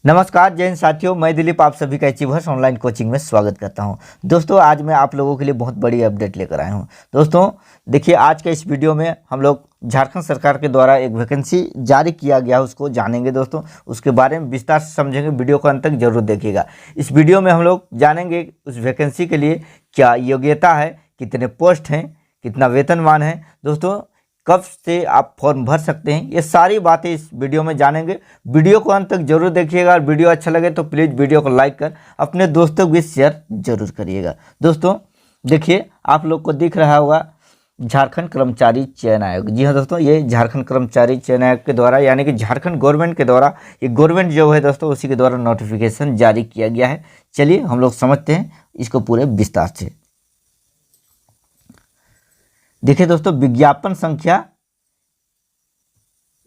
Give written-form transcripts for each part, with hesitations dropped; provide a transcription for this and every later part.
नमस्कार जैन साथियों, मैं दिलीप आप सभी का एचीवर्स ऑनलाइन कोचिंग में स्वागत करता हूं। दोस्तों आज मैं आप लोगों के लिए बहुत बड़ी अपडेट लेकर आया हूं। दोस्तों देखिए, आज के इस वीडियो में हम लोग झारखंड सरकार के द्वारा एक वैकेंसी जारी किया गया है, उसको जानेंगे। दोस्तों उसके बारे में विस्तार से समझेंगे, वीडियो को अंत तक जरूर देखिएगा। इस वीडियो में हम लोग जानेंगे उस वैकेंसी के लिए क्या योग्यता है, कितने पोस्ट हैं, कितना वेतनमान है, दोस्तों कब से आप फॉर्म भर सकते हैं, ये सारी बातें इस वीडियो में जानेंगे। वीडियो को अंत तक जरूर देखिएगा और वीडियो अच्छा लगे तो प्लीज़ वीडियो को लाइक कर अपने दोस्तों के शेयर जरूर करिएगा। दोस्तों देखिए, आप लोग को दिख रहा होगा झारखंड कर्मचारी चयन आयोग। जी हाँ दोस्तों, ये झारखंड कर्मचारी चयन आयोग के द्वारा यानी कि झारखंड गवर्नमेंट के द्वारा, ये गवर्नमेंट जो है दोस्तों उसी के द्वारा नोटिफिकेशन जारी किया गया है। चलिए हम लोग समझते हैं इसको पूरे विस्तार से। देखिए दोस्तों, विज्ञापन संख्या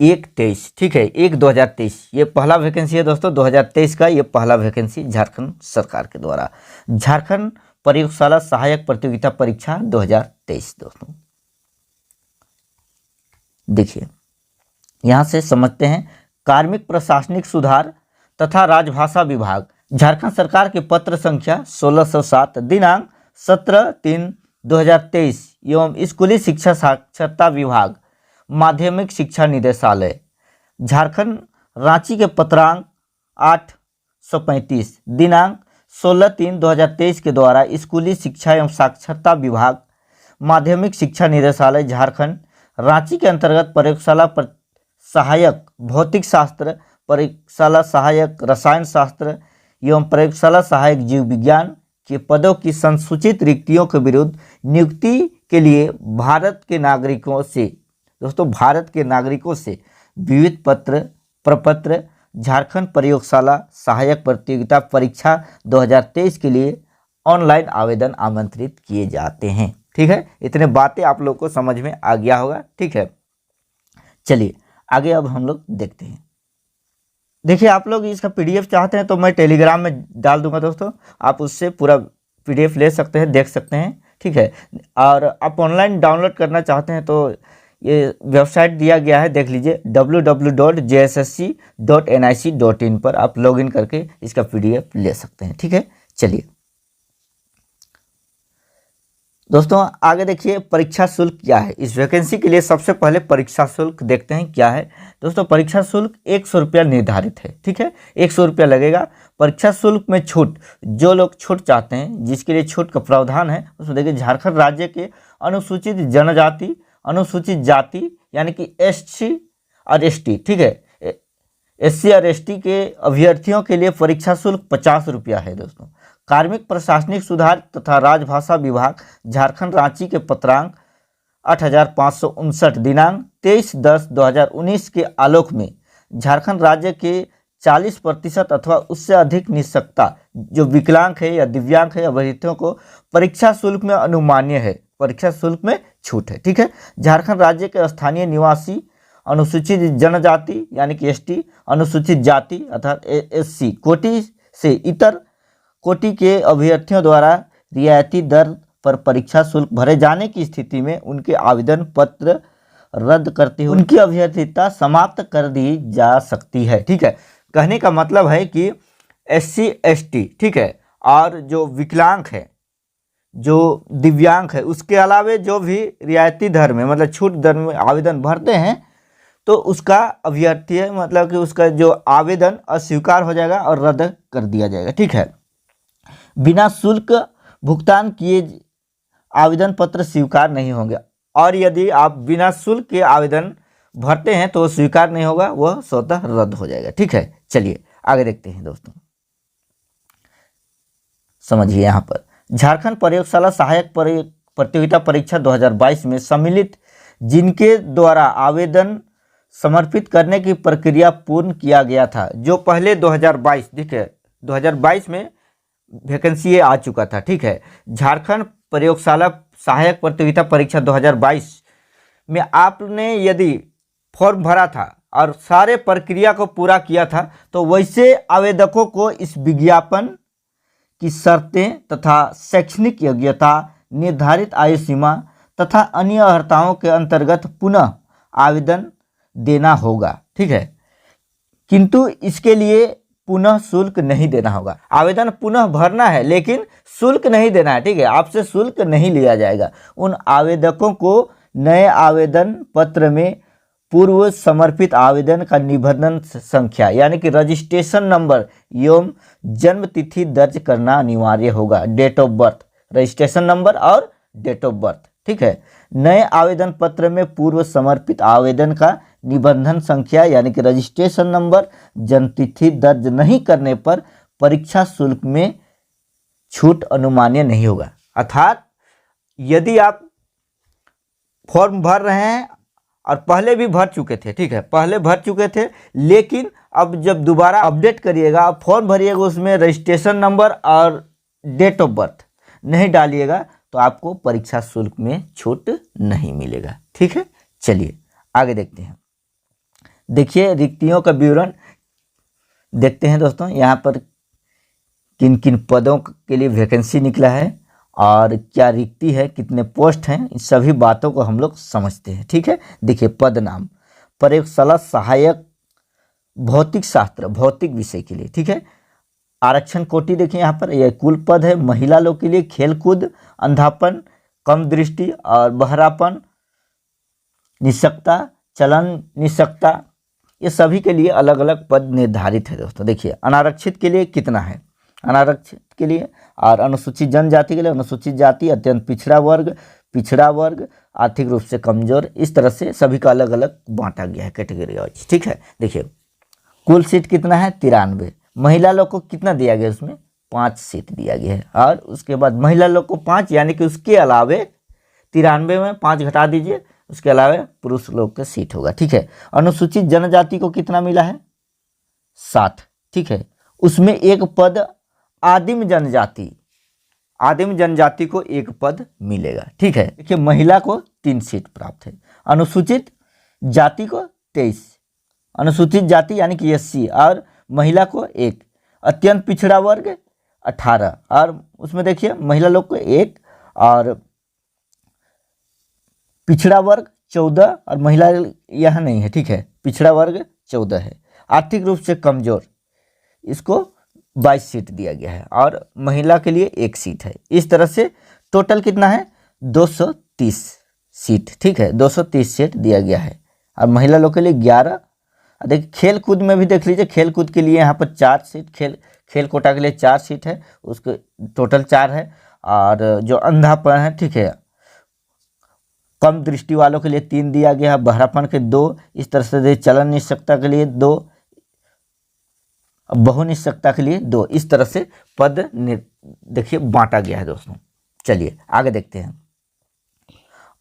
1/23, ठीक है, 1/2023 ये पहला वैकेंसी है दोस्तों। 2023 का ये पहला वैकेंसी झारखंड सरकार के द्वारा। झारखंड प्रयोगशाला सहायक प्रतियोगिता परीक्षा 2023। दोस्तों देखिए, यहां से समझते हैं। कार्मिक प्रशासनिक सुधार तथा राजभाषा विभाग, झारखंड सरकार के पत्र संख्या 1607 दिनांक 17/3/2023 एवं स्कूली शिक्षा साक्षरता विभाग, माध्यमिक शिक्षा निदेशालय झारखंड, रांची के पत्रांक 835 दिनांक 16/3/2023 के द्वारा स्कूली शिक्षा एवं साक्षरता विभाग, माध्यमिक शिक्षा निदेशालय झारखंड, रांची के अंतर्गत प्रयोगशाला सहायक भौतिक शास्त्र, प्रयोगशाला सहायक रसायन शास्त्र एवं प्रयोगशाला सहायक जीव विज्ञान के पदों की संसूचित रिक्तियों के विरुद्ध नियुक्ति के लिए भारत के नागरिकों से, दोस्तों भारत के नागरिकों से विविध पत्र प्रपत्र झारखंड प्रयोगशाला सहायक प्रतियोगिता परीक्षा 2023 के लिए ऑनलाइन आवेदन आमंत्रित किए जाते हैं। ठीक है, इतने बातें आप लोग को समझ में आ गया होगा। ठीक है, चलिए आगे अब हम लोग देखते हैं। देखिए, आप लोग इसका पीडीएफ चाहते हैं तो मैं टेलीग्राम में डाल दूंगा दोस्तों, आप उससे पूरा पीडीएफ ले सकते हैं, देख सकते हैं। ठीक है, और आप ऑनलाइन डाउनलोड करना चाहते हैं तो ये वेबसाइट दिया गया है, देख लीजिए www.jssc.nic.in पर आप लॉगिन करके इसका पीडीएफ ले सकते हैं। ठीक है, चलिए दोस्तों आगे देखिए, परीक्षा शुल्क क्या है इस वैकेंसी के लिए। सबसे पहले परीक्षा शुल्क देखते हैं क्या है। दोस्तों परीक्षा शुल्क 100 रुपया निर्धारित है। ठीक है, 100 रुपया लगेगा। परीक्षा शुल्क में छूट, जो लोग छूट चाहते हैं जिसके लिए छूट का प्रावधान है, उसमें देखिए झारखंड राज्य के अनुसूचित जनजाति, अनुसूचित जाति यानी कि SC और ST, ठीक है, SC और ST के अभ्यर्थियों के लिए परीक्षा शुल्क 50 रुपया है। दोस्तों कार्मिक प्रशासनिक सुधार तथा राजभाषा विभाग झारखंड, रांची के पत्रांक 8559 दिनांक 23/10/2019 के आलोक में झारखंड राज्य के 40% अथवा उससे अधिक निःशक्ता जो विकलांग है या दिव्यांग है अभ्यर्थियों को परीक्षा शुल्क में अनुमान्य है, परीक्षा शुल्क में छूट है। ठीक है, झारखंड राज्य के स्थानीय निवासी, अनुसूचित जनजाति यानी कि ST, अनुसूचित जाति अर्थात SC कोटि से इतर कोटि के अभ्यर्थियों द्वारा रियायती दर पर परीक्षा शुल्क भरे जाने की स्थिति में उनके आवेदन पत्र रद्द करते हुए उनकी अभ्यर्थिता समाप्त कर दी जा सकती है। ठीक है, कहने का मतलब है कि SC ST, ठीक है, और जो विकलांग है, जो दिव्यांग है, उसके अलावे जो भी रियायती दर में मतलब छूट दर में आवेदन भरते हैं तो उसका अभ्यर्थी मतलब कि उसका जो आवेदन अस्वीकार हो जाएगा और रद्द कर दिया जाएगा। ठीक है, बिना शुल्क भुगतान किए आवेदन पत्र स्वीकार नहीं होंगे, और यदि आप बिना शुल्क के आवेदन भरते हैं तो स्वीकार नहीं होगा, वह स्वतः रद्द हो जाएगा। ठीक है, चलिए आगे देखते हैं। दोस्तों समझिए, यहाँ पर झारखंड प्रयोगशाला सहायक प्रतियोगिता परीक्षा 2022 में सम्मिलित जिनके द्वारा आवेदन समर्पित करने की प्रक्रिया पूर्ण किया गया था, जो पहले 2022, ठीक है, 2022 में वैकेंसी आ चुका था। ठीक है, झारखंड प्रयोगशाला सहायक प्रतियोगिता परीक्षा 2022 में आपने यदि फॉर्म भरा था और सारे प्रक्रिया को पूरा किया था तो वैसे आवेदकों को इस विज्ञापन की शर्तें तथा शैक्षणिक योग्यता, निर्धारित आयु सीमा तथा अन्य अर्हताओं के अंतर्गत पुनः आवेदन देना होगा। ठीक है, किंतु इसके लिए पुनः शुल्क नहीं देना होगा। आवेदन पुनः भरना है लेकिन शुल्क नहीं देना है, ठीक है, आपसे शुल्क नहीं लिया जाएगा। उन आवेदकों को नए आवेदन पत्र में पूर्व समर्पित आवेदन का निबंधन संख्या यानी कि रजिस्ट्रेशन नंबर एवं जन्म तिथि दर्ज करना अनिवार्य होगा। Date of birth, registration number और डेट ऑफ बर्थ, ठीक है। नए आवेदन पत्र में पूर्व समर्पित आवेदन का निबंधन संख्या यानी कि रजिस्ट्रेशन नंबर, जन्म तिथि दर्ज नहीं करने पर परीक्षा शुल्क में छूट अनुमान्य नहीं होगा। अर्थात यदि आप फॉर्म भर रहे हैं और पहले भी भर चुके थे, ठीक है, पहले भर चुके थे, लेकिन अब जब दोबारा अपडेट करिएगा, आप फॉर्म भरिएगा, उसमें रजिस्ट्रेशन नंबर और डेट ऑफ बर्थ नहीं डालिएगा तो आपको परीक्षा शुल्क में छूट नहीं मिलेगा, ठीक है। चलिए आगे देखते हैं। देखिए रिक्तियों का विवरण देखते हैं दोस्तों। यहाँ पर किन किन पदों के लिए वैकेंसी निकला है और क्या रिक्ति है, कितने पोस्ट हैं, इन सभी बातों को हम लोग समझते हैं, ठीक है। देखिए पद नाम, प्रयोगशाला सहायक भौतिक शास्त्र, भौतिक विषय के लिए, ठीक है। आरक्षण कोटि देखिए यहाँ पर, यह कुल पद है। महिला लोग के लिए खेलकूद, अंधापन, कम दृष्टि और बहरापन, निःशक्ता, चलन निःशक्ता, ये सभी के लिए अलग अलग पद निर्धारित है दोस्तों। देखिए अनारक्षित के लिए कितना है, अनारक्षित के लिए और अनुसूचित जनजाति के लिए, अनुसूचित जाति, अत्यंत पिछड़ा वर्ग, आर्थिक रूप से कमजोर, इस तरह से सभी का अलग अलग बांटा गया है कैटेगरी वाइज, ठीक है। देखिए कुल सीट कितना है, 93। महिला लोग को कितना दिया गया, उसमें 5 सीट दिया गया है। और उसके बाद महिला लोग को 5 यानी कि उसके अलावे 93 में 5 घटा दीजिए, उसके अलावा पुरुष लोग का सीट होगा, ठीक है। अनुसूचित जनजाति को कितना मिला है, 60, ठीक है। उसमें एक पद आदिम जनजाति, आदिम जनजाति को एक पद मिलेगा, ठीक है। देखिए महिला को 3 सीट प्राप्त है, अनुसूचित जाति को 23, अनुसूचित जाति यानी कि SC, और महिला को 1, अत्यंत पिछड़ा वर्ग 18, और उसमें देखिए महिला लोग को 1 और पिछड़ा वर्ग 14, और महिला यहाँ नहीं है, ठीक है, पिछड़ा वर्ग 14 है। आर्थिक रूप से कमजोर, इसको 22 सीट दिया गया है और महिला के लिए 1 सीट है। इस तरह से टोटल कितना है, 230 सीट, ठीक है, 230 सीट दिया गया है। और महिला लोग के लिए 11। देखिए खेल कूद में भी देख लीजिए, खेल कूद के लिए यहाँ पर 4 सीट, खेल कोटा के लिए 4 सीट है, उसके टोटल 4 है। और जो अंधापन है, ठीक है, कम दृष्टि वालों के लिए 3 दिया गया है, बहरापन के 2, इस तरह से चलन निःशक्ता के लिए 2, बहुनिःशक्ता के लिए 2, इस तरह से पद देखिए बांटा गया है दोस्तों। चलिए आगे देखते हैं।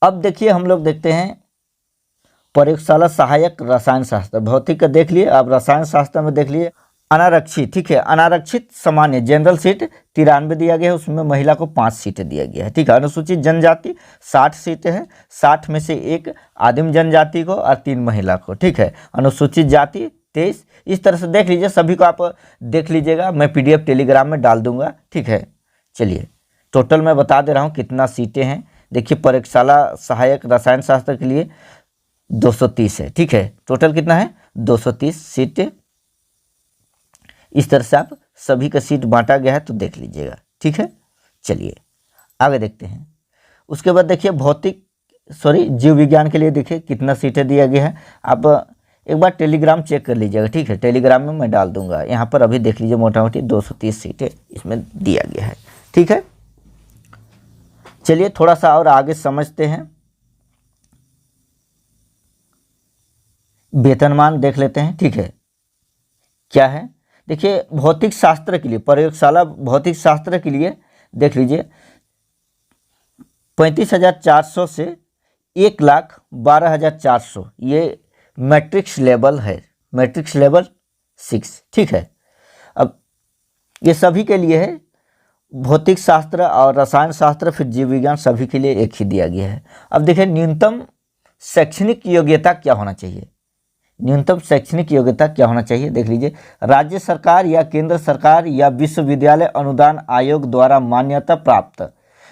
अब देखिए हम लोग देखते हैं प्रयोगशाला सहायक रसायन शास्त्र, भौतिक का देख लिए, आप रसायन शास्त्र में देख लिए। अनारक्षित, ठीक है, अनारक्षित सामान्य जनरल सीट 93 दिया गया है, उसमें महिला को 5 सीटें दिया गया है, ठीक है। अनुसूचित जनजाति 60 सीटें हैं, 60 में से 1 आदिम जनजाति को और 3 महिला को, ठीक है। अनुसूचित जाति 23, इस तरह से देख लीजिए, सभी को आप देख लीजिएगा, मैं PDF टेलीग्राम में डाल दूंगा, ठीक है। चलिए टोटल मैं बता दे रहा हूँ कितना सीटें हैं। देखिए प्रयोगशाला सहायक रसायन शास्त्र के लिए 230 है, ठीक है, टोटल कितना है, 230 सीटें। इस तरह से आप सभी का सीट बांटा गया है तो देख लीजिएगा, ठीक है। चलिए आगे देखते हैं। उसके बाद देखिए जीव विज्ञान के लिए देखिए कितना सीटें दिया गया है। आप एक बार टेलीग्राम चेक कर लीजिएगा, ठीक है, टेलीग्राम में मैं डाल दूंगा। यहाँ पर अभी देख लीजिए मोटा मोटी 230 सीटें इसमें दिया गया है, ठीक है। चलिए थोड़ा सा और आगे समझते हैं, वेतनमान देख लेते हैं, ठीक है, क्या है। देखिए भौतिक शास्त्र के लिए, प्रयोगशाला भौतिक शास्त्र के लिए देख लीजिए 35,400 से 1,12,400, ये मैट्रिक्स लेवल है, मैट्रिक्स लेवल 6, ठीक है। अब ये सभी के लिए है, भौतिक शास्त्र और रसायन शास्त्र, फिर जीव विज्ञान, सभी के लिए एक ही दिया गया है। अब देखिए न्यूनतम शैक्षणिक योग्यता क्या होना चाहिए, न्यूनतम शैक्षणिक योग्यता क्या होना चाहिए, देख लीजिए। राज्य सरकार या केंद्र सरकार या विश्वविद्यालय अनुदान आयोग द्वारा मान्यता प्राप्त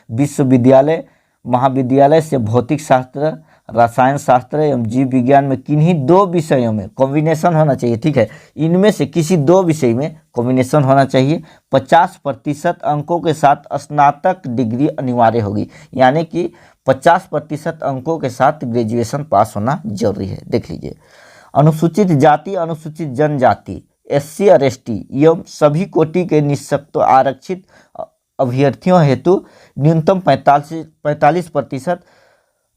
विश्वविद्यालय महाविद्यालय से भौतिक शास्त्र रसायन शास्त्र एवं जीव विज्ञान में किन्हीं 2 विषयों में कॉम्बिनेशन होना चाहिए, ठीक है। इनमें से किसी 2 विषय में कॉम्बिनेशन होना चाहिए। 50% अंकों के साथ स्नातक डिग्री अनिवार्य होगी, यानी कि 50% अंकों के साथ ग्रेजुएशन पास होना जरूरी है। देख लीजिए, अनुसूचित जाति अनुसूचित जनजाति SC और ST एवं सभी कोटि के निःशक्त आरक्षित अभ्यर्थियों हेतु न्यूनतम 45%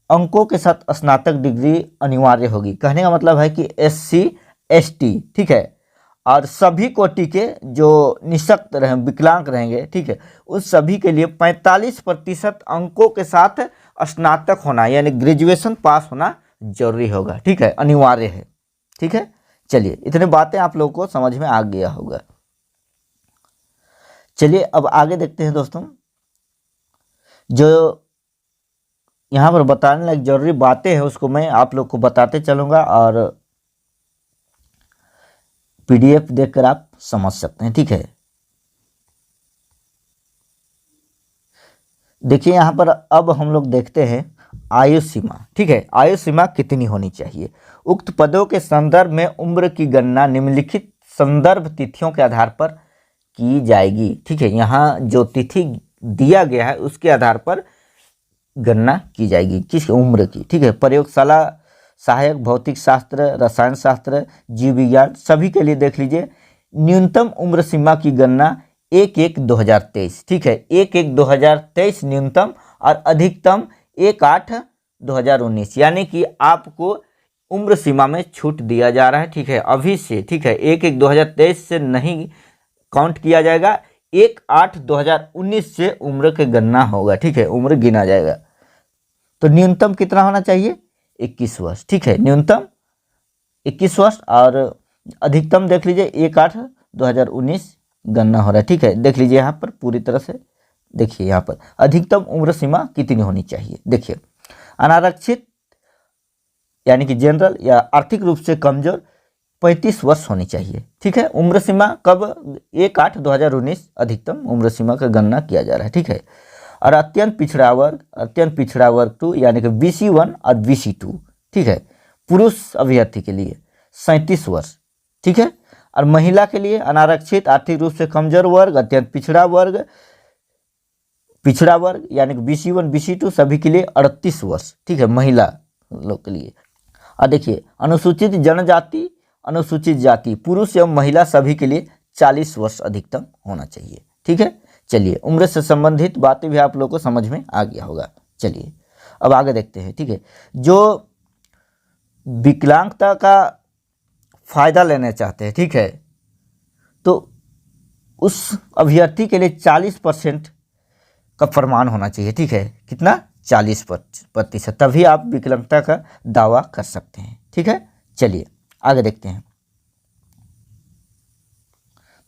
अंकों के साथ स्नातक डिग्री अनिवार्य होगी। कहने का मतलब है कि SC ST, ठीक है, और सभी कोटि के जो निःशक्त रहे विकलांग रहेंगे, ठीक है, उस सभी के लिए 45% अंकों के साथ स्नातक होना यानी ग्रेजुएशन पास होना जरूरी होगा, ठीक है, अनिवार्य है, ठीक है। चलिए, इतने बातें आप लोगों को समझ में आ गया होगा। चलिए अब आगे देखते हैं दोस्तों, जो यहाँ पर बताने लायक जरूरी बातें हैं उसको मैं आप लोग को बताते चलूँगा और PDF देखकर आप समझ सकते हैं, ठीक है। देखिए यहाँ पर अब हम लोग देखते हैं आयु सीमा, ठीक है। आयु सीमा कितनी होनी चाहिए? उक्त पदों के संदर्भ में उम्र की गणना निम्नलिखित संदर्भ तिथियों के आधार पर की जाएगी, ठीक है। यहाँ जो तिथि दिया गया है उसके आधार पर गणना की जाएगी, किस उम्र की, ठीक है। प्रयोगशाला सहायक भौतिक शास्त्र, रसायन शास्त्र, जीव विज्ञान सभी के लिए देख लीजिए, न्यूनतम उम्र सीमा की गणना 1/1/2023, ठीक है, 1/1/2023 न्यूनतम और अधिकतम 1/8/2019, यानी कि आपको उम्र सीमा में छूट दिया जा रहा है, ठीक है, अभी से, ठीक है। 1/1/2023 से नहीं काउंट किया जाएगा, 1/8/2019 से उम्र की गणना होगा, ठीक है, उम्र गिना जाएगा। तो न्यूनतम कितना होना चाहिए? 21 वर्ष, ठीक है, न्यूनतम 21 वर्ष और अधिकतम देख लीजिए 1/8/2019 गणना हो रहा है, ठीक है। देख लीजिए यहाँ पर पूरी तरह से देखिए, यहाँ पर अधिकतम उम्र सीमा कितनी होनी चाहिए। देखिए, अनारक्षित यानी कि जनरल या आर्थिक रूप से कमजोर 35 वर्ष होनी चाहिए, ठीक है। उम्र सीमा कब? 1/8/2019 अधिकतम उम्र सीमा का गणना किया जा रहा है, ठीक है। और अत्यंत पिछड़ा वर्ग 2 यानी कि BC1 और BC2, ठीक है, पुरुष अभ्यर्थी के लिए 37 वर्ष, ठीक है। और महिला के लिए अनारक्षित आर्थिक रूप से कमजोर वर्ग, अत्यंत पिछड़ा वर्ग यानी कि BC1 BC2 सभी के लिए 38 वर्ष, ठीक है, महिला लोग के लिए। और देखिए, अनुसूचित जनजाति अनुसूचित जाति पुरुष एवं महिला सभी के लिए 40 वर्ष अधिकतम होना चाहिए, ठीक है। चलिए, उम्र से संबंधित बातें भी आप लोगों को समझ में आ गया होगा। चलिए अब आगे देखते हैं, ठीक है। जो विकलांगता का फायदा लेना चाहते हैं, ठीक है, तो उस अभ्यर्थी के लिए 40% का प्रमाण होना चाहिए, ठीक है। कितना? 40%, तभी आप विकलांगता का दावा कर सकते हैं, ठीक है। चलिए आगे देखते हैं,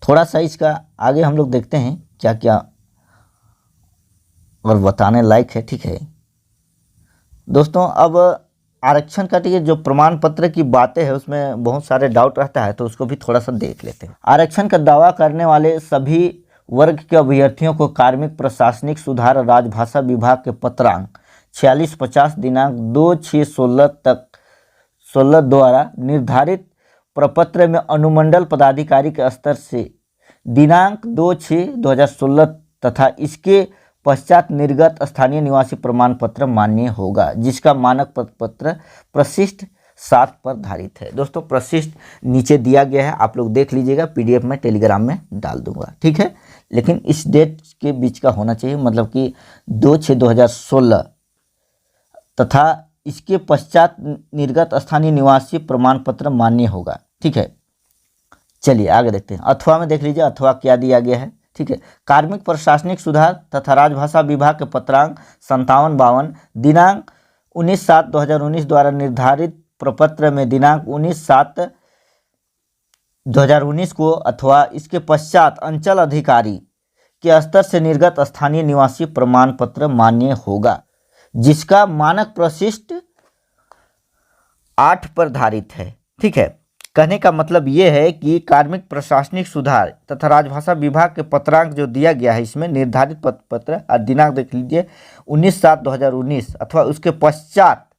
थोड़ा सा इसका आगे हम लोग देखते हैं क्या क्या और बताने लायक है, ठीक है दोस्तों। अब आरक्षण का जो प्रमाण पत्र की बातें हैं उसमें बहुत सारे डाउट रहता है, तो उसको भी थोड़ा सा देख लेते हैं। आरक्षण का दावा करने वाले सभी वर्ग के अभ्यर्थियों को कार्मिक प्रशासनिक सुधार और राजभाषा विभाग के पत्रांक 4650 दिनांक 2/6/16 द्वारा निर्धारित प्रपत्र में अनुमंडल पदाधिकारी के स्तर से दिनांक 2/6/2016 तथा इसके पश्चात निर्गत स्थानीय निवासी प्रमाण पत्र मान्य होगा, जिसका मानक पत्र प्रशिष्ट 7 पर धारित है। दोस्तों प्रशिष्ट नीचे दिया गया है, आप लोग देख लीजिएगा, PDF में टेलीग्राम में डाल दूंगा, ठीक है। लेकिन इस डेट के बीच का होना चाहिए, मतलब कि 2/6/2016 तथा इसके पश्चात निर्गत स्थानीय निवासी प्रमाण पत्र मान्य होगा, ठीक है। चलिए आगे देखते हैं। अथवा में देख लीजिए, अथवा क्या दिया गया है, ठीक है। कार्मिक प्रशासनिक सुधार तथा राजभाषा विभाग के पत्रांक 5752 दिनांक 19/7/2019 द्वारा निर्धारित प्रपत्र में दिनांक 19/7/2019 को अथवा इसके पश्चात अंचल अधिकारी के स्तर से निर्गत स्थानीय निवासी प्रमाण पत्र मान्य होगा, जिसका मानक प्रशिष्ट 8 पर धारित है, ठीक है। कहने का मतलब ये है कि कार्मिक प्रशासनिक सुधार तथा राजभाषा विभाग के पत्रांक जो दिया गया है इसमें निर्धारित पत्र और दिनांक देख लीजिए 19/7/2019 अथवा उसके पश्चात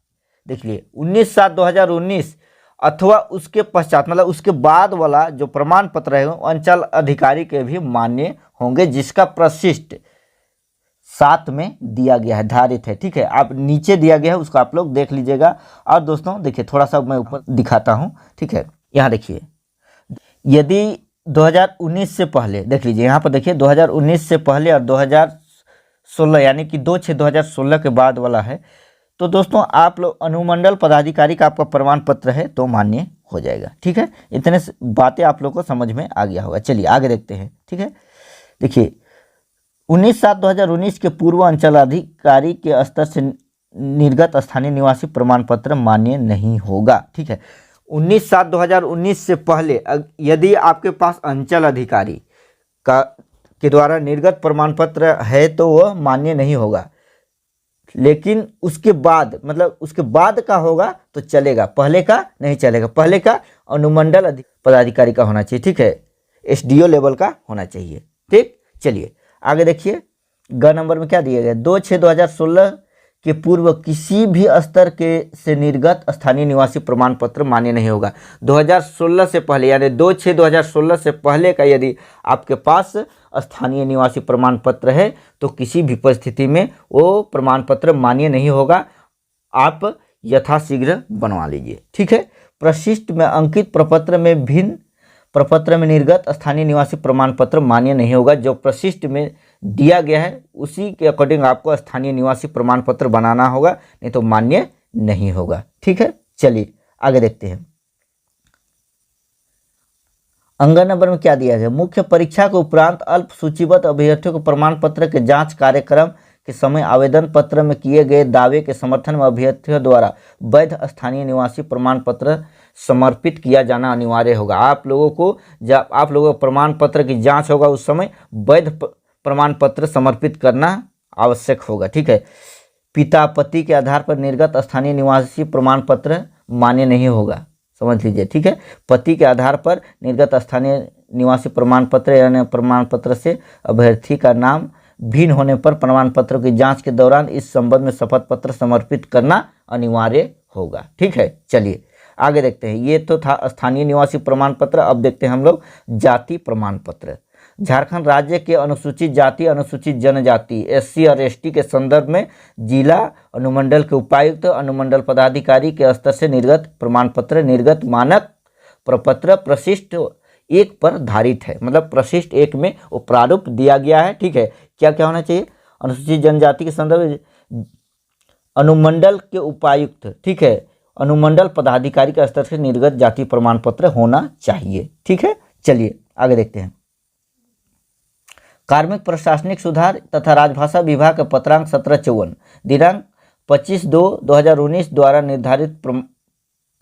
देखिए 19/7/2019 अथवा उसके पश्चात मतलब उसके बाद वाला जो प्रमाण पत्र है वो अंचल अधिकारी के भी मान्य होंगे, जिसका प्रशिष्ट 7 में दिया गया है, धारित है। ठीक है, आप नीचे दिया गया है उसको आप लोग देख लीजिएगा। और दोस्तों देखिए थोड़ा सा मैं ऊपर दिखाता हूँ। ठीक है, यहाँ देखिए यदि 2019 से पहले देख लीजिए, यहाँ पर देखिए 2019 से पहले और 2016 यानी कि 2/6/2016 के बाद वाला है, तो दोस्तों आप लोग अनुमंडल पदाधिकारी का आपका प्रमाण पत्र है तो मान्य हो जाएगा। ठीक है, इतने बातें आप लोग को समझ में आ गया होगा। चलिए आगे देखते हैं। ठीक है, देखिए 19/7/2019 के पूर्व अंचल अधिकारी के स्तर से निर्गत स्थानीय निवासी प्रमाण पत्र मान्य नहीं होगा। ठीक है, 19/7/2019 से पहले यदि आपके पास अंचल अधिकारी का के द्वारा निर्गत प्रमाण पत्र है तो वह मान्य नहीं होगा, लेकिन उसके बाद मतलब उसके बाद का होगा तो चलेगा, पहले का नहीं चलेगा। पहले का अनुमंडल पदाधिकारी का होना चाहिए। ठीक है, एसडीओ लेवल का होना चाहिए। ठीक, चलिए आगे देखिए ग नंबर में क्या दिया गया, 2/6/2016 के पूर्व किसी भी स्तर के से निर्गत स्थानीय निवासी प्रमाण पत्र मान्य नहीं होगा। 2016 से पहले यानी 2/6/2016 से पहले का यदि आपके पास स्थानीय निवासी प्रमाण पत्र है तो किसी भी परिस्थिति में वो प्रमाण पत्र मान्य नहीं होगा, आप यथाशीघ्र बनवा लीजिए। ठीक है, प्रशिष्ट में अंकित प्रपत्र में भिन्न प्रपत्र में निर्गत स्थानीय निवासी प्रमाण पत्र मान्य नहीं होगा। जो प्रशिष्ट में दिया गया है उसी के अकॉर्डिंग आपको स्थानीय निवासी प्रमाण पत्र बनाना होगा, नहीं तो मान्य नहीं होगा। ठीक है, चलिए आगे देखते हैं। अंग नंबर में क्या दिया गया, मुख्य परीक्षा के उपरांत अल्प सूचीबद्ध अभ्यर्थियों को प्रमाण पत्र के जांच कार्यक्रम के समय आवेदन पत्र में किए गए दावे के समर्थन में अभ्यर्थियों द्वारा वैध स्थानीय निवासी प्रमाण पत्र समर्पित किया जाना अनिवार्य होगा। आप लोगों को जब आप लोगों को प्रमाण पत्र की जांच होगा उस समय वैध प्रमाण पत्र समर्पित करना आवश्यक होगा। ठीक है, पिता पति के आधार पर निर्गत स्थानीय निवासी प्रमाण पत्र मान्य नहीं होगा, समझ लीजिए। ठीक है, पति के आधार पर निर्गत स्थानीय निवासी प्रमाण पत्र यानी प्रमाण पत्र से अभ्यर्थी का नाम भिन्न होने पर प्रमाण पत्रों की जांच के दौरान इस संबंध में शपथ पत्र समर्पित करना अनिवार्य होगा। ठीक है, चलिए आगे देखते हैं। ये तो था स्थानीय निवासी प्रमाण पत्र। अब देखते हैं हम लोग जाति प्रमाण पत्र। झारखंड राज्य के अनुसूचित जाति अनुसूचित जनजाति एससी और एसटी के संदर्भ में जिला अनुमंडल के उपायुक्त अनुमंडल पदाधिकारी के स्तर से निर्गत प्रमाण पत्र निर्गत मानक प्रपत्र प्रशिष्ट 1 पर धारित है। मतलब प्रशिष्ट 1 में वो प्रारूप दिया गया है। ठीक है, क्या क्या होना चाहिए, अनुसूचित जनजाति के संदर्भ अनुमंडल के उपायुक्त, ठीक है, अनुमंडल पदाधिकारी के स्तर से निर्गत जाति प्रमाण पत्र होना चाहिए। ठीक है, चलिए आगे देखते हैं। कार्मिक प्रशासनिक सुधार तथा राजभाषा विभाग का पत्रांक 1754 दिनांक 25/2/2019 द्वारा निर्धारित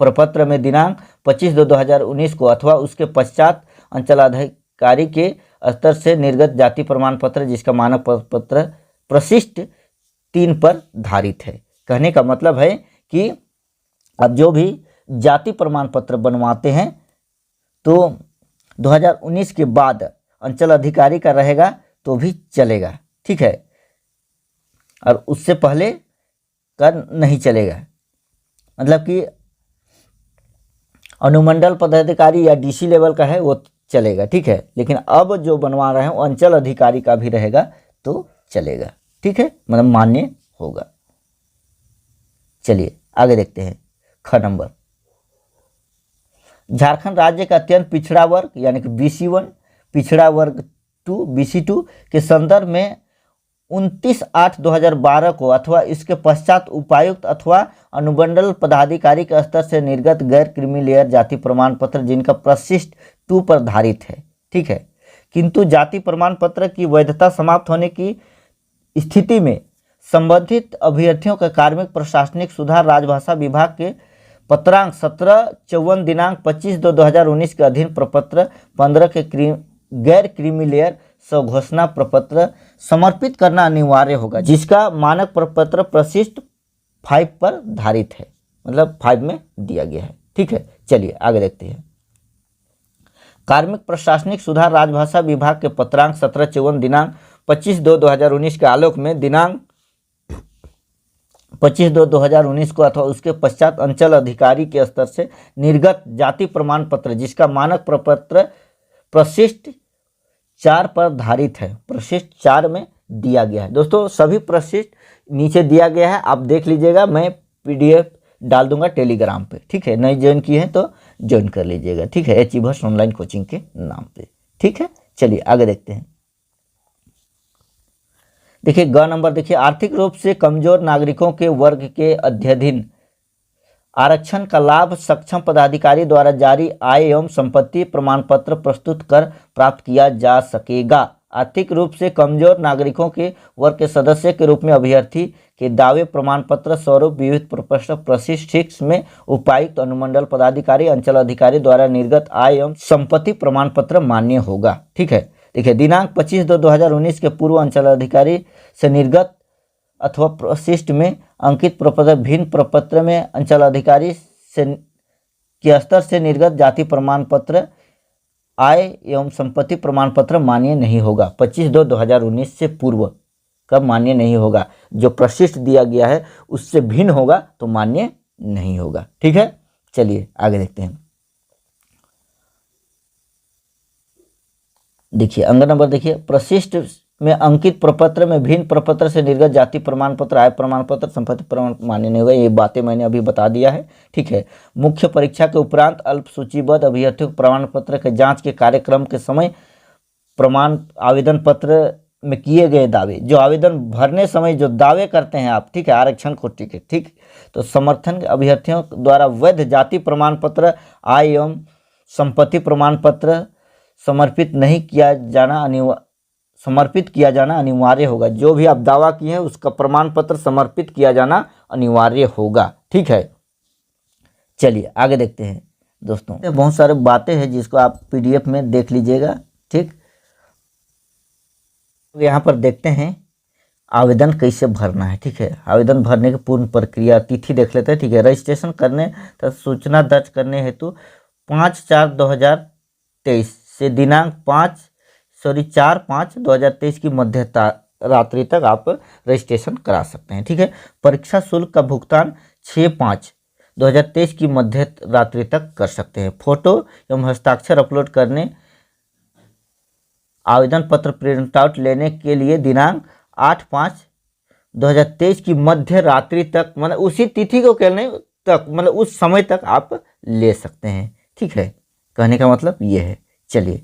प्रपत्र में दिनांक 25/2/2019 को अथवा उसके पश्चात अंचलाधिकारी के स्तर से निर्गत जाति प्रमाण पत्र जिसका मानक पत्र प्रशिष्ट 3 पर धारित है। कहने का मतलब है कि अब जो भी जाति प्रमाण पत्र बनवाते हैं तो 2019 के बाद अंचल अधिकारी का रहेगा तो भी चलेगा। ठीक है, और उससे पहले का नहीं चलेगा। मतलब कि अनुमंडल पदाधिकारी या डीसी लेवल का है वो चलेगा। ठीक है, लेकिन अब जो बनवा रहे हैं वो अंचल अधिकारी का भी रहेगा तो चलेगा। ठीक है, मतलब मान्य होगा। चलिए आगे देखते हैं। ख नंबर, झारखंड राज्य का अत्यंत पिछड़ा वर्ग यानी कि BC1 पिछड़ा वर्ग 2 BC2 के संदर्भ में 29/8/2012 को अथवा इसके पश्चात उपायुक्त अथवा अनुमंडल पदाधिकारी के स्तर से निर्गत गैर क्रीमी लेयर जाति प्रमाण पत्र जिनका प्रशिष्ट 2 पर धारित है। ठीक है, किंतु जाति प्रमाण पत्र की वैधता समाप्त होने की स्थिति में संबंधित अभ्यर्थियों का कार्मिक प्रशासनिक सुधार राजभाषा विभाग के पत्रांक 1754 दिनांक 25/2/2019 के अधीन प्रपत्र 15 के गैर क्रीमी लेयर स्वघोषणा प्रपत्र समर्पित करना अनिवार्य होगा जिसका मानक प्रपत्र प्रशिष्ट 5 पर धारित है। मतलब 5 में दिया गया है। ठीक है, चलिए आगे देखते हैं। कार्मिक प्रशासनिक सुधार राजभाषा विभाग के पत्रांक 1754 दिनांक 25/2/2019 के आलोक में दिनांक 25/2/2019 को अथवा उसके पश्चात अंचल अधिकारी के स्तर से निर्गत जाति प्रमाण पत्र जिसका मानक प्रपत्र प्रशिष्ट 4 पर धारित है, प्रशिष्ट 4 में दिया गया है। दोस्तों सभी प्रशिष्ट नीचे दिया गया है, आप देख लीजिएगा, मैं PDF डाल दूंगा टेलीग्राम पे, ठीक है। नहीं ज्वाइन किए हैं तो ज्वाइन कर लीजिएगा, ठीक है, अचीवर्स ऑनलाइन कोचिंग के नाम पे, ठीक है। चलिए आगे देखते हैं। देखिए ग नंबर देखिए, आर्थिक रूप से कमजोर नागरिकों के वर्ग के अध्ययन आरक्षण का लाभ सक्षम पदाधिकारी द्वारा जारी आय एवं संपत्ति प्रमाण पत्र प्रस्तुत कर प्राप्त किया जा सकेगा। आर्थिक रूप से कमजोर नागरिकों के वर्ग के सदस्य के रूप में अभ्यर्थी के दावे प्रमाण पत्र स्वरूप विविध प्रपत्र प्रशिष्ट 6 में उपायुक्त, अनुमंडल पदाधिकारी, अंचल अधिकारी द्वारा निर्गत आय एवं संपत्ति प्रमाण पत्र मान्य होगा, ठीक है। देखिए दिनांक 25/2/2019 के पूर्व अंचल अधिकारी से निर्गत अथवा प्रशिष्ट में अंकित प्रपत्र भिन्न प्रपत्र में अंचल अधिकारी से के स्तर से निर्गत जाति प्रमाण पत्र, आय एवं संपत्ति प्रमाण पत्र मान्य नहीं होगा। 25/2/2019 से पूर्व का मान्य नहीं होगा, जो प्रशिष्ट दिया गया है उससे भिन्न होगा तो मान्य नहीं होगा, ठीक है। चलिए आगे देखते हैं। देखिए अंग नंबर देखिए, प्रशिष्ट में अंकित प्रपत्र में भिन्न प्रपत्र से निर्गत जाति प्रमाण पत्र, आय प्रमाण पत्र, संपत्ति प्रमाण मान्य नहीं होगा। ये बातें मैंने अभी बता दिया है, ठीक है। मुख्य परीक्षा के उपरांत अल्प सूचीबद्ध अभ्यर्थियों प्रमाण पत्र के जांच के कार्यक्रम के समय प्रमाण आवेदन पत्र में किए गए दावे, जो आवेदन भरने समय जो दावे करते हैं आप, ठीक है, आरक्षण कोटि के, ठीक, तो समर्थन अभ्यर्थियों द्वारा वैध जाति प्रमाण पत्र, आय एवं संपत्ति प्रमाण पत्र समर्पित किया जाना अनिवार्य होगा। जो भी आप दावा किए हैं उसका प्रमाण पत्र समर्पित किया जाना अनिवार्य होगा, ठीक है। चलिए आगे देखते हैं दोस्तों। बहुत सारे बातें हैं जिसको आप PDF में देख लीजिएगा, ठीक। यहाँ पर देखते हैं आवेदन कैसे भरना है, ठीक है। आवेदन भरने की पूर्ण प्रक्रिया तिथि देख लेते हैं, ठीक है। रजिस्ट्रेशन करने तथा सूचना दर्ज करने हेतु 5/4/2023 से दिनांक 4/5/2023 की मध्य रात्रि तक आप रजिस्ट्रेशन करा सकते हैं, ठीक है। परीक्षा शुल्क का भुगतान 6/5/2023 की मध्य रात्रि तक कर सकते हैं। फोटो एवं हस्ताक्षर अपलोड करने, आवेदन पत्र प्रिंट आउट लेने के लिए दिनांक 8/5/2023 की मध्य रात्रि तक, मतलब उसी तिथि को कहने तक, मतलब उस समय तक आप ले सकते हैं, ठीक है। कहने का मतलब ये है। चलिए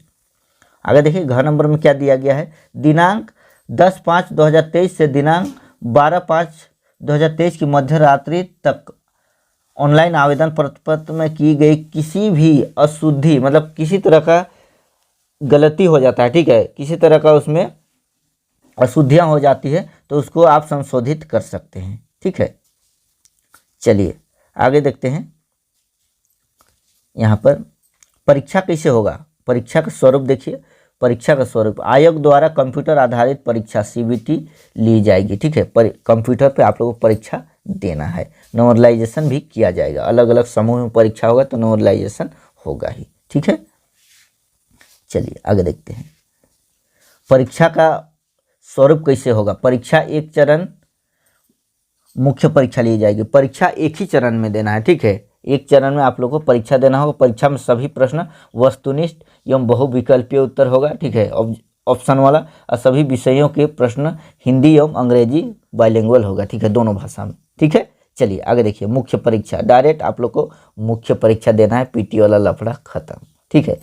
आगे देखिए, घ नंबर में क्या दिया गया है। दिनांक 10/5/2023 से दिनांक 12/5/2023 की मध्य रात्रि तक ऑनलाइन आवेदन पत्र में की गई किसी भी अशुद्धि, मतलब किसी तरह का गलती हो जाता है, ठीक है, किसी तरह का उसमें अशुद्धियाँ हो जाती है तो उसको आप संशोधित कर सकते हैं, ठीक है। चलिए आगे देखते हैं। यहाँ पर परीक्षा कैसे होगा, परीक्षा का स्वरूप देखिए। परीक्षा का स्वरूप, आयोग द्वारा कंप्यूटर आधारित परीक्षा CBT ली जाएगी, ठीक है। कंप्यूटर पे आप लोगों को परीक्षा देना है। नॉर्मलाइजेशन भी किया जाएगा, अलग अलग समूह में परीक्षा होगा तो नॉर्मलाइजेशन होगा ही, ठीक है। चलिए आगे देखते हैं। परीक्षा का स्वरूप कैसे होगा। परीक्षा एक चरण मुख्य परीक्षा ली जाएगी। परीक्षा एक ही चरण में देना है, ठीक है। एक चरण में आप लोगों को परीक्षा देना होगा। परीक्षा में सभी प्रश्न वस्तुनिष्ठ एवं बहुविकल्पीय उत्तर होगा, ठीक है, ऑप्शन वाला, और सभी विषयों के प्रश्न हिंदी एवं अंग्रेजी बाइलिंगुअल होगा, ठीक है, दोनों भाषा में, ठीक है। चलिए आगे देखिए। मुख्य परीक्षा, डायरेक्ट आप लोग को मुख्य परीक्षा देना है, PT वाला लफड़ा खत्म, ठीक है।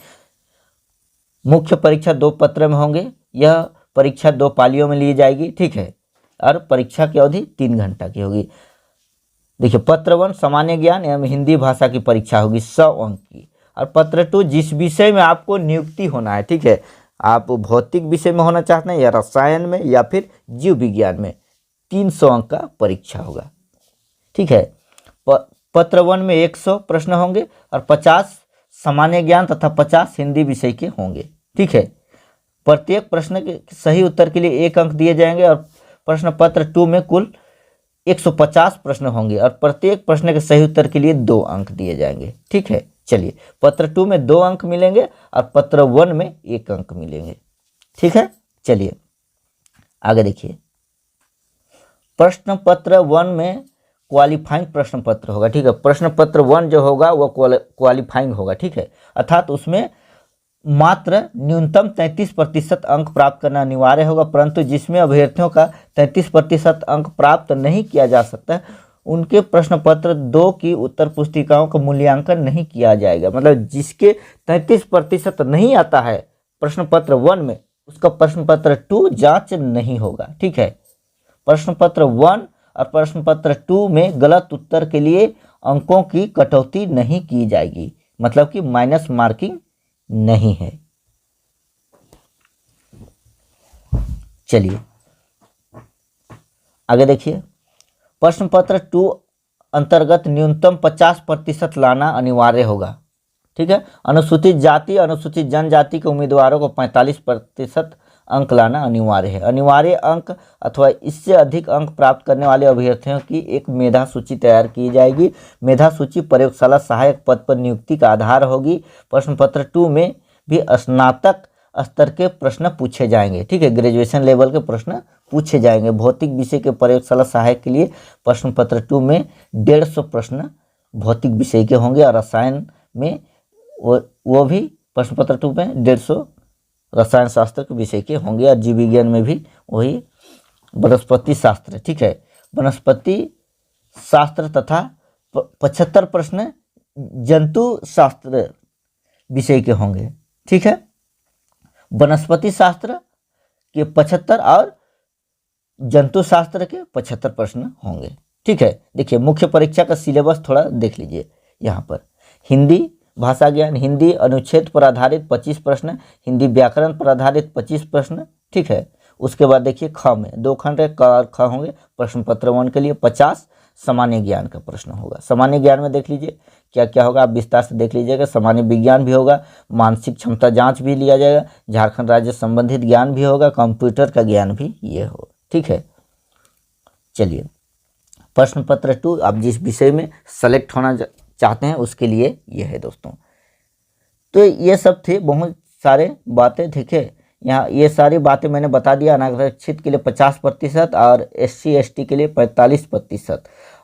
मुख्य परीक्षा 2 पत्र में होंगे। यह परीक्षा 2 पालियों में ली जाएगी, ठीक है, और परीक्षा की अवधि 3 घंटा की होगी। देखिए पत्र 1 सामान्य ज्ञान एवं हिंदी भाषा की परीक्षा होगी 100 अंक की, और पत्र 2 जिस विषय में आपको नियुक्ति होना है, ठीक है, आप भौतिक विषय में होना चाहते हैं या रसायन में या फिर जीव विज्ञान में, 300 अंक का परीक्षा होगा, ठीक है। पत्र 1 में 100 प्रश्न होंगे और 50 सामान्य ज्ञान तथा 50 हिंदी विषय के होंगे, ठीक है। प्रत्येक प्रश्न के सही उत्तर के लिए 1 अंक दिए जाएंगे और प्रश्न पत्र 2 में कुल 150 प्रश्न होंगे और प्रत्येक प्रश्न के सही उत्तर के लिए 2 अंक दिए जाएंगे, ठीक है। चलिए पत्र 2 में 2 अंक मिलेंगे और पत्र 1 में 1 अंक मिलेंगे, ठीक है। चलिए आगे देखिए। प्रश्न पत्र 1 में क्वालिफाइंग प्रश्न पत्र होगा। ठीक है, प्रश्न पत्र 1 जो होगा वो क्वालिफाइंग होगा। ठीक है, अर्थात उसमें मात्र न्यूनतम 33% अंक प्राप्त करना अनिवार्य होगा, परंतु जिसमें अभ्यर्थियों का 33% अंक प्राप्त नहीं किया जा सकता है उनके प्रश्न पत्र 2 की उत्तर पुस्तिकाओं का मूल्यांकन नहीं किया जाएगा। मतलब जिसके 33% नहीं आता है प्रश्न पत्र 1 में, उसका प्रश्न पत्र 2 जांच नहीं होगा। ठीक है, प्रश्न पत्र 1 और प्रश्न पत्र 2 में गलत उत्तर के लिए अंकों की कटौती नहीं की जाएगी, मतलब कि माइनस मार्किंग नहीं है। चलिए आगे देखिए, प्रश्न पत्र 2 अंतर्गत न्यूनतम 50% लाना अनिवार्य होगा। ठीक है, अनुसूचित जाति अनुसूचित जनजाति के उम्मीदवारों को 45% अंक लाना अनिवार्य है। अनिवार्य अंक अथवा इससे अधिक अंक प्राप्त करने वाले अभ्यर्थियों की एक मेधा सूची तैयार की जाएगी। मेधा सूची प्रयोगशाला सहायक पद पर नियुक्ति का आधार होगी। प्रश्न पत्र 2 में भी स्नातक स्तर के प्रश्न पूछे जाएंगे। ठीक है, ग्रेजुएशन लेवल के प्रश्न पूछे जाएंगे। भौतिक विषय के प्रयोगशाला सहायक के लिए प्रश्न पत्र 2 में 150 प्रश्न भौतिक विषय के होंगे और रसायन में वो भी प्रश्न पत्र 2 में 150 रसायन शास्त्र के विषय के होंगे और जीव विज्ञान में भी वही वनस्पति शास्त्र। ठीक है, वनस्पति शास्त्र तथा 75 प्रश्न जंतु शास्त्र विषय के होंगे। ठीक है, वनस्पति शास्त्र के 75 और जंतु शास्त्र के 75 प्रश्न होंगे। ठीक है, देखिए मुख्य परीक्षा का सिलेबस थोड़ा देख लीजिए यहाँ पर। हिंदी भाषा ज्ञान, हिंदी अनुच्छेद पर आधारित 25 प्रश्न, हिंदी व्याकरण पर आधारित 25 प्रश्न। ठीक है, उसके बाद देखिए ख में 2 खंड है, क और ख होंगे। प्रश्न पत्र 1 के लिए 50 सामान्य ज्ञान का प्रश्न होगा। सामान्य ज्ञान में देख लीजिए क्या क्या होगा, आप विस्तार से देख लीजिएगा। सामान्य विज्ञान भी होगा, मानसिक क्षमता जांच भी लिया जाएगा, झारखंड राज्य संबंधित ज्ञान भी होगा, कंप्यूटर का ज्ञान भी ये होगा। ठीक है, चलिए प्रश्न पत्र 2 आप जिस विषय में सेलेक्ट होना चाहते हैं उसके लिए ये है दोस्तों। तो ये सब थे बहुत सारे बातें। ठीक है, यहाँ ये सारी बातें मैंने बता दिया। अनारक्षित के लिए 50% और SC ST के लिए 45%,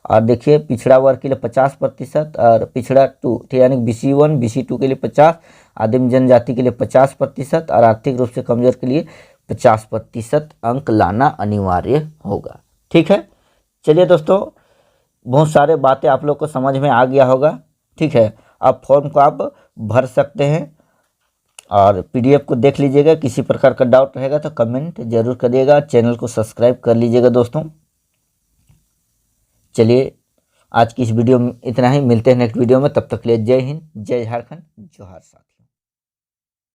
और देखिए पिछड़ा वर्ग के लिए 50% और पिछड़ा 2 यानी BC1 BC2 के लिए 50, आदिम जनजाति के लिए 50% और आर्थिक रूप से कमजोर के लिए 50% अंक लाना अनिवार्य होगा। ठीक है, चलिए दोस्तों बहुत सारे बातें आप लोग को समझ में आ गया होगा। ठीक है, अब फॉर्म को आप भर सकते हैं और PDF को देख लीजिएगा। किसी प्रकार का डाउट रहेगा तो कमेंट जरूर करिएगा, चैनल को सब्सक्राइब कर लीजिएगा दोस्तों। चलिए आज की इस वीडियो में इतना ही, मिलते हैं नेक्स्ट वीडियो में। तब तक के लिए जय हिंद, जय झारखंड, जोहार।